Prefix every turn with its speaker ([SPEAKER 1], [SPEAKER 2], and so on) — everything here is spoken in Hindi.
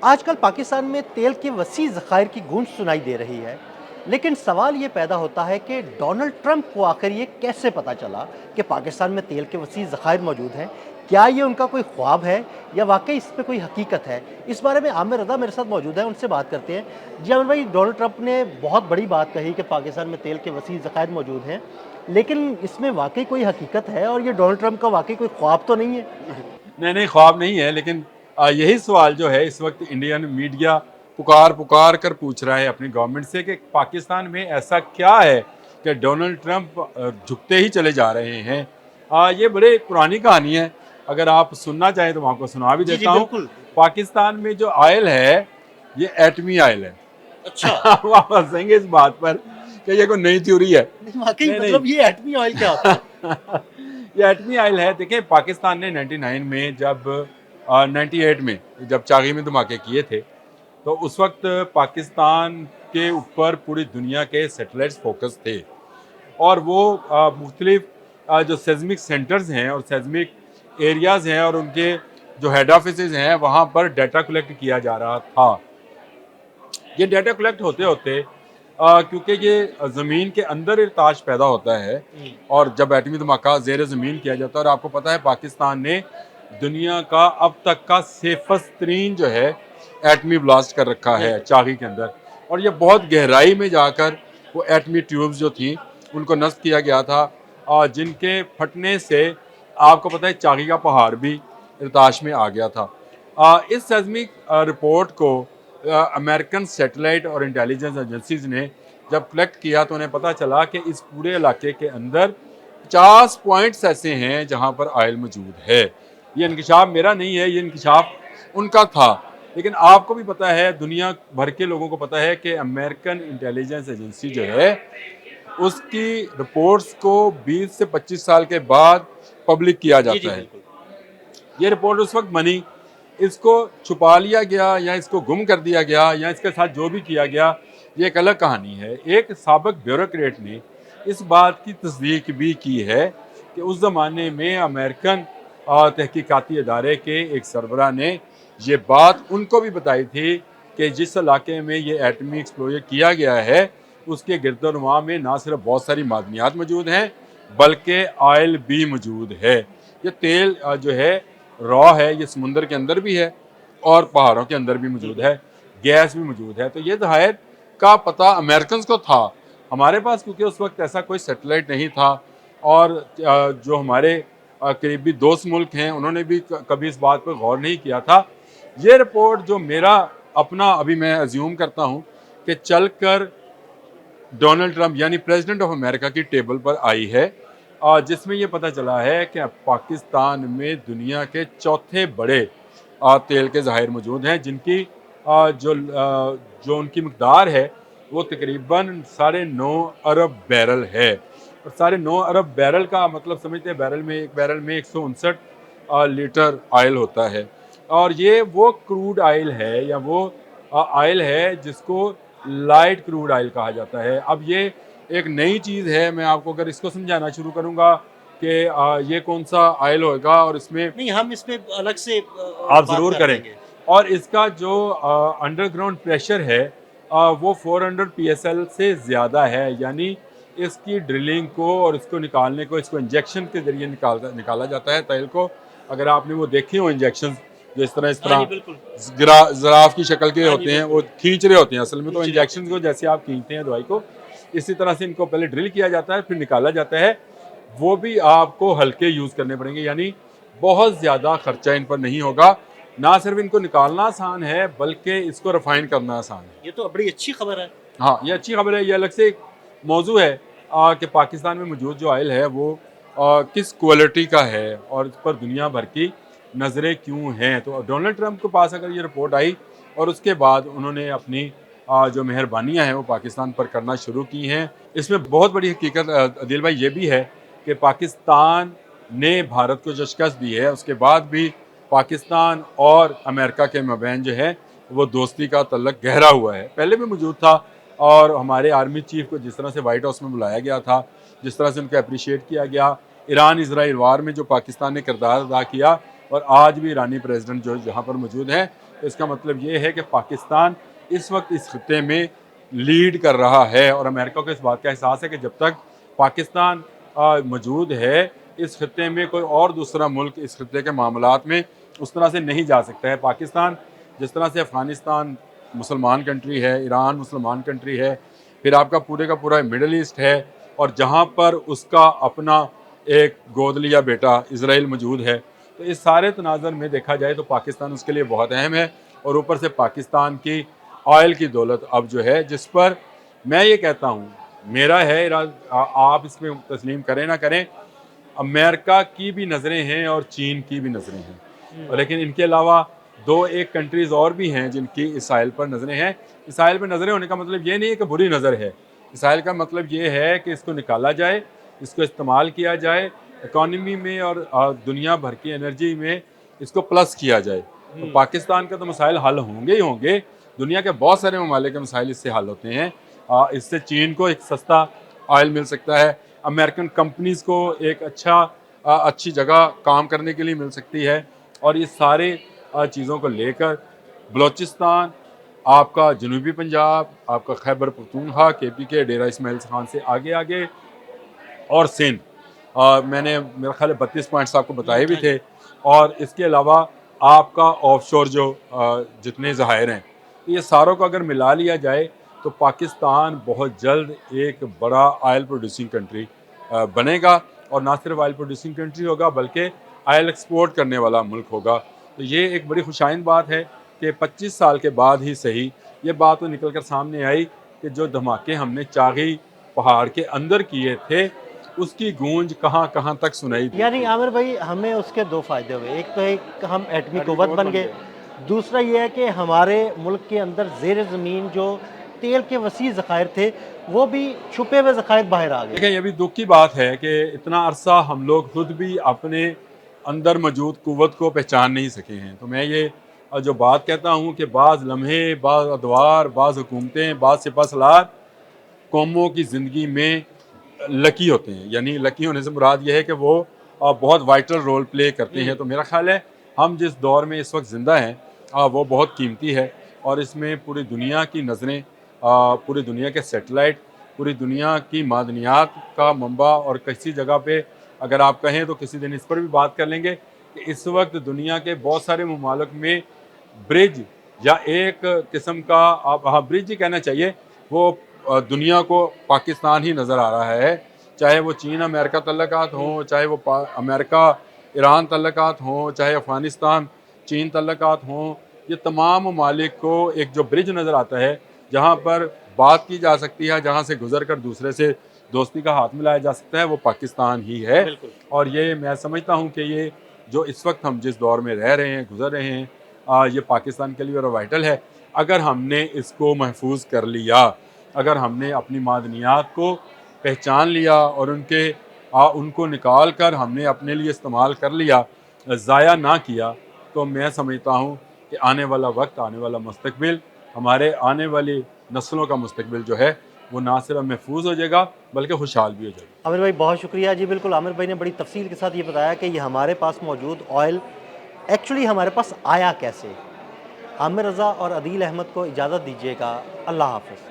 [SPEAKER 1] आजकल पाकिस्तान में तेल के वसी ज़खायर की गूंज सुनाई दे रही है, लेकिन सवाल ये पैदा होता है कि डोनाल्ड ट्रंप को आखिर ये कैसे पता चला कि पाकिस्तान में तेल के वसी ज़खायर मौजूद हैं? क्या ये उनका कोई ख्वाब है या वाकई इस पे कोई हकीकत है? इस बारे में आमिर रज़ा मेरे साथ मौजूद है, उनसे बात करते हैं। जी आमिर भाई, डोनाल्ड ट्रंप ने बहुत बड़ी बात कही कि पाकिस्तान में तेल के वसी ज़खायर मौजूद हैं, लेकिन इसमें वाकई कोई हकीकत है और ये डोनाल्ड ट्रंप का वाकई कोई ख्वाब तो नहीं है?
[SPEAKER 2] नहीं नहीं, ख्वाब नहीं है, लेकिन यही सवाल जो है इस वक्त इंडियन मीडिया पुकार पुकार कर पूछ रहा है अपनी गवर्नमेंट से कि पाकिस्तान में ऐसा क्या है कि डोनाल्ड ट्रंप झुकते ही चले जा रहे हैं। ये बड़े पुरानी कहानी है। अगर आप सुनना चाहें तो मैं आपको सुना भी
[SPEAKER 1] जी, जी,
[SPEAKER 2] देता हूँ।
[SPEAKER 1] बिल्कुल।
[SPEAKER 2] पाकिस्तान में जो ऑयल है ये एटमी ऑयल है।
[SPEAKER 1] अच्छा।
[SPEAKER 2] आप हंसेंगे इस बात पर कि ये कोई नई थ्योरी है।
[SPEAKER 1] वाकई
[SPEAKER 2] नहीं नहीं,
[SPEAKER 1] मतलब ये एटमी ऑयल क्या होता है?
[SPEAKER 2] ये एटमी ऑयल है। देखिए, पाकिस्तान ने 99 में जब 98 में जब चागी में धमाके किए थे, तो उस वक्त पाकिस्तान के ऊपर पूरी दुनिया के सैटेलाइट्स फोकस थे और वो मुख्तलिफ जो सेज़मिक सेंटर्स हैं और सेज़मिक एरियाज़ हैं और उनके जो हेड ऑफिसेज हैं वहाँ पर डाटा कलेक्ट किया जा रहा था। ये डाटा कलेक्ट होते होते क्योंकि ये ज़मीन के अंदर इर्ताश पैदा होता है और जब एटमी धमाका ज़ेर ज़मीन किया जाता है, और आपको पता है पाकिस्तान ने दुनिया का अब तक का सेफस्ट तरीन जो है एटमी ब्लास्ट कर रखा है चागी के अंदर, और ये बहुत गहराई में जाकर वो एटमी ट्यूब्स जो थी उनको नष्ट किया गया था, और जिनके फटने से आपको पता है चागी का पहाड़ भी इर्ताश में आ गया था। इस सेज़मिक रिपोर्ट को अमेरिकन सैटेलाइट और इंटेलिजेंस एजेंसीज ने जब कलेक्ट किया तो उन्हें पता चला कि इस पूरे इलाके के अंदर 50 पॉइंट्स ऐसे हैं जहां पर ऑयल मौजूद है। ये इंकशाफ मेरा नहीं है, ये इंकशाफ उनका था। लेकिन आपको भी पता है, दुनिया भर के लोगों को पता है कि अमेरिकन इंटेलिजेंस एजेंसी जो है उसकी रिपोर्ट्स को 20 से 25 साल के बाद पब्लिक किया
[SPEAKER 1] जी, जी,
[SPEAKER 2] जाता है।
[SPEAKER 1] बिल्कुल।
[SPEAKER 2] ये रिपोर्ट उस वक्त बनी, इसको छुपा लिया गया या इसको गुम कर दिया गया या इसके साथ जो भी किया गया ये एक अलग कहानी है। एक साबिक ब्यूरोक्रेट ने इस बात की तस्दीक भी की है कि उस ज़माने में अमेरिकन तहकीकाती इदारे के एक सरबरा ने ये बात उनको भी बताई थी कि जिस इलाके में ये एटमी एक्सप्लोजर किया गया है उसके गिरदोनुमा में ना सिर्फ बहुत सारी मादनियात मौजूद हैं बल्कि ऑयल भी मौजूद है। ये तेल जो है रॉ है, ये समुंदर के अंदर भी है और पहाड़ों के अंदर भी मौजूद है, गैस भी मौजूद है। तो ये ज़ाहिर का पता अमेरिकन को था। हमारे पास क्योंकि उस वक्त ऐसा कोई सैटेलाइट नहीं था और जो हमारे करीबी दोस्त मुल्क हैं उन्होंने भी कभी इस बात पर गौर नहीं किया था। ये रिपोर्ट जो मेरा अपना अभी मैं अज्यूम करता हूँ कि चल कर डोनाल्ड ट्रंप यानी प्रेसिडेंट ऑफ अमेरिका की टेबल पर आई है, जिसमें ये पता चला है कि पाकिस्तान में दुनिया के चौथे बड़े तेल के ज़ाहिर मौजूद हैं, जिनकी जो उनकी मकदार है वो तकरीबन 9.5 अरब बैरल है। और 9.5 अरब बैरल का मतलब समझते हैं, एक बैरल में 159 लीटर ऑयल होता है। और ये वो क्रूड ऑयल है या वो ऑयल है जिसको लाइट क्रूड ऑयल कहा जाता है। अब ये एक नई चीज़ है, मैं आपको अगर इसको समझाना शुरू करूँगा कि ये कौन सा ऑयल होगा और इसमें
[SPEAKER 1] नहीं, हम इसमें अलग से
[SPEAKER 2] आप
[SPEAKER 1] बात
[SPEAKER 2] ज़रूर
[SPEAKER 1] कर
[SPEAKER 2] करें।
[SPEAKER 1] लेंगे।
[SPEAKER 2] और इसका जो अंडरग्राउंड प्रेशर है वो 400 पीएसएल से ज़्यादा है, यानी इसकी ड्रिलिंग को और इसको निकालने को इसको इंजेक्शन के ज़रिए निकाला जाता है तेल को। अगर आपने वो देखे हो इंजेक्शन जो इस
[SPEAKER 1] हाँ जी,
[SPEAKER 2] तरह
[SPEAKER 1] बिल्कुल।
[SPEAKER 2] ज़राफ़ की शक्ल के
[SPEAKER 1] हाँ जी,
[SPEAKER 2] होते हैं,
[SPEAKER 1] बिल्कुल।
[SPEAKER 2] वो खींच रहे होते हैं। असल में तो
[SPEAKER 1] खींच रहे होते
[SPEAKER 2] इंजेक्शन को जैसे आप खींचते हैं दवाई को, इसी तरह से इनको पहले ड्रिल किया जाता है फिर निकाला जाता है। वो भी आपको हल्के यूज़ करने पड़ेंगे, यानी बहुत ज़्यादा खर्चा इन पर नहीं होगा। ना सिर्फ इनको निकालना आसान है बल्कि इसको रिफाइन करना आसान है।
[SPEAKER 1] ये तो बड़ी अच्छी खबर है।
[SPEAKER 2] हाँ, ये अच्छी खबर है। ये अलग से एक मौजू है कि पाकिस्तान में मौजूद जो ऑयल है वो किस क्वालिटी का है और इस पर दुनिया भर की नज़रें क्यों हैं। तो डोनाल्ड ट्रंप के पास अगर ये रिपोर्ट आई और उसके बाद उन्होंने अपनी जो मेहरबानियाँ हैं वो पाकिस्तान पर करना शुरू की हैं। इसमें बहुत बड़ी हकीकत अदील भाई ये भी है कि पाकिस्तान ने भारत को जो शिकस्त दी है उसके बाद भी पाकिस्तान और अमेरिका के मबैन जो है वो दोस्ती का तल्लक गहरा हुआ है, पहले भी मौजूद था। और हमारे आर्मी चीफ को जिस तरह से वाइट हाउस में बुलाया गया था, जिस तरह से उनको अप्रिशिएट किया गया, ईरान इसराइल वार में जो पाकिस्तान ने किरदार अदा किया, और आज भी ईरानी प्रेसिडेंट जो जहाँ पर मौजूद हैं तो इसका मतलब ये है कि पाकिस्तान इस वक्त इस खत्े में लीड कर रहा है और अमेरिका को इस बात का एहसास है कि जब तक पाकिस्तान मौजूद है इस खत्े में कोई और दूसरा मुल्क इस खत्े के मामलात में उस तरह से नहीं जा सकता है। पाकिस्तान जिस तरह से अफ़गानिस्तान मुसलमान कंट्री है, ईरान मुसलमान कंट्री है, फिर आपका पूरे का पूरा मिडल ईस्ट है और जहाँ पर उसका अपना एक गोद लिया बेटा इसराइल मौजूद है, तो इस सारे तनाज़र में देखा जाए तो पाकिस्तान उसके लिए बहुत अहम है। और ऊपर से पाकिस्तान की ऑयल की दौलत अब जो है, जिस पर मैं ये कहता हूँ, मेरा है आप इसमें तस्लीम करें ना करें, अमेरिका की भी नज़रें हैं और चीन की भी नज़रें हैं, और लेकिन इनके अलावा दो एक कंट्रीज़ और भी हैं जिनकी इसराइल पर नज़रें हैं। इसराइल पर नज़रें होने का मतलब ये नहीं है कि बुरी नज़र है, इसराइल का मतलब ये है कि इसको निकाला जाए, इसको इस्तेमाल किया जाए, इकॉनमी में और दुनिया भर की एनर्जी में इसको प्लस किया जाए। तो पाकिस्तान का तो मसाइल हल होंगे ही होंगे, दुनिया के बहुत सारे ममालिक के मसाइल इससे हल होते हैं। इससे चीन को एक सस्ता ऑयल मिल सकता है, अमेरिकन कंपनीज़ को एक अच्छी जगह काम करने के लिए मिल सकती है, और ये सारे चीज़ों को लेकर बलूचिस्तान, आपका जनूबी पंजाब, आपका खैबर पख्तूनख्वा KPK डेरा इस्माइल खान से आगे आगे, और सिंध, मैंने मेरा ख्याल है 32 पॉइंट्स आपको बताए भी थे, और इसके अलावा आपका ऑफशोर जो जितने ज़खायर हैं, तो ये सारों को अगर मिला लिया जाए तो पाकिस्तान बहुत जल्द एक बड़ा ऑयल प्रोड्यूसिंग कंट्री बनेगा, और ना सिर्फ ऑयल प्रोड्यूसिंग कंट्री होगा बल्कि ऑयल एक्सपोर्ट करने वाला मुल्क होगा। तो ये एक बड़ी खुशाइंद बात है कि 25 साल के बाद ही सही ये बात तो निकल कर सामने आई कि जो धमाके हमने चागी पहाड़ के अंदर किए थे उसकी गूंज कहाँ कहाँ तक सुनाई दी।
[SPEAKER 1] यानी आमिर भाई, हमें उसके दो फ़ायदे हुए। एक तो एक हम एटमी कुव्वत बन गए, दूसरा ये है कि हमारे मुल्क के अंदर ज़ेर ज़मीन जो तेल के वसी ज़खायर थे वो भी छुपे हुए ज़खायर बाहर आ गए।
[SPEAKER 2] देखिए, ये भी दुख की बात है कि इतना अरसा हम लोग खुद भी अपने अंदर मौजूद कुव्वत को पहचान नहीं सके हैं। तो मैं ये जो बात कहता हूँ कि बाज़ लम्हे, बाज़ अदवार, बाज़ हुकूमतें, बाज़ सिपहसालार कौमों की ज़िंदगी में लकी होते हैं, यानी लकी होने से मुराद ये है कि वो बहुत वाइटल रोल प्ले करते हैं। तो मेरा ख्याल है हम जिस दौर में इस वक्त ज़िंदा हैं वो बहुत कीमती है, और इसमें पूरी दुनिया की नज़रें, पूरी दुनिया के सैटेलाइट, पूरी दुनिया की मादनियात का मंबा, और किसी जगह पे अगर आप कहें तो किसी दिन इस पर भी बात कर लेंगे कि इस वक्त दुनिया के बहुत सारे ममालिक में ब्रिज या एक किस्म का, आप हाँ ब्रिज ही कहना चाहिए, वो दुनिया को पाकिस्तान ही नज़र आ रहा है। चाहे वो चीन अमेरिका तल्लुकात हों, चाहे वो अमेरिका ईरान तल्लुकात हों, चाहे अफ़गानिस्तान चीन तल्लुकात हों, ये तमाम ममालिक को एक जो ब्रिज नज़र आता है जहाँ पर बात की जा सकती है, जहाँ से गुजर कर दूसरे से दोस्ती का हाथ मिलाया जा सकता है, वो पाकिस्तान ही है। और ये मैं समझता हूँ कि ये जो इस वक्त हम जिस दौर में रह रहे हैं, गुजर रहे हैं, ये पाकिस्तान के लिए और वाइटल है। अगर हमने इसको महफूज कर लिया, अगर हमने अपनी मादनियात को पहचान लिया और उनको निकाल कर हमने अपने लिए इस्तेमाल कर लिया, ज़ाया ना किया, तो मैं समझता हूँ कि आने वाला वक्त, आने वाला मुस्तकबिल, हमारे आने वाली नस्लों का मुस्तकबिल जो है वो ना सिर्फ महफूज हो जाएगा बल्कि खुशहाल भी हो जाएगा।
[SPEAKER 1] आमिर भाई बहुत शुक्रिया जी। बिल्कुल, आमिर भाई ने बड़ी तफसील के साथ ये बताया कि ये हमारे पास मौजूद ऑयल एक्चुअली हमारे पास आया कैसे। आमिर रज़ा और अदील अहमद को इजाज़त दीजिएगा। अल्लाह हाफ़िज़।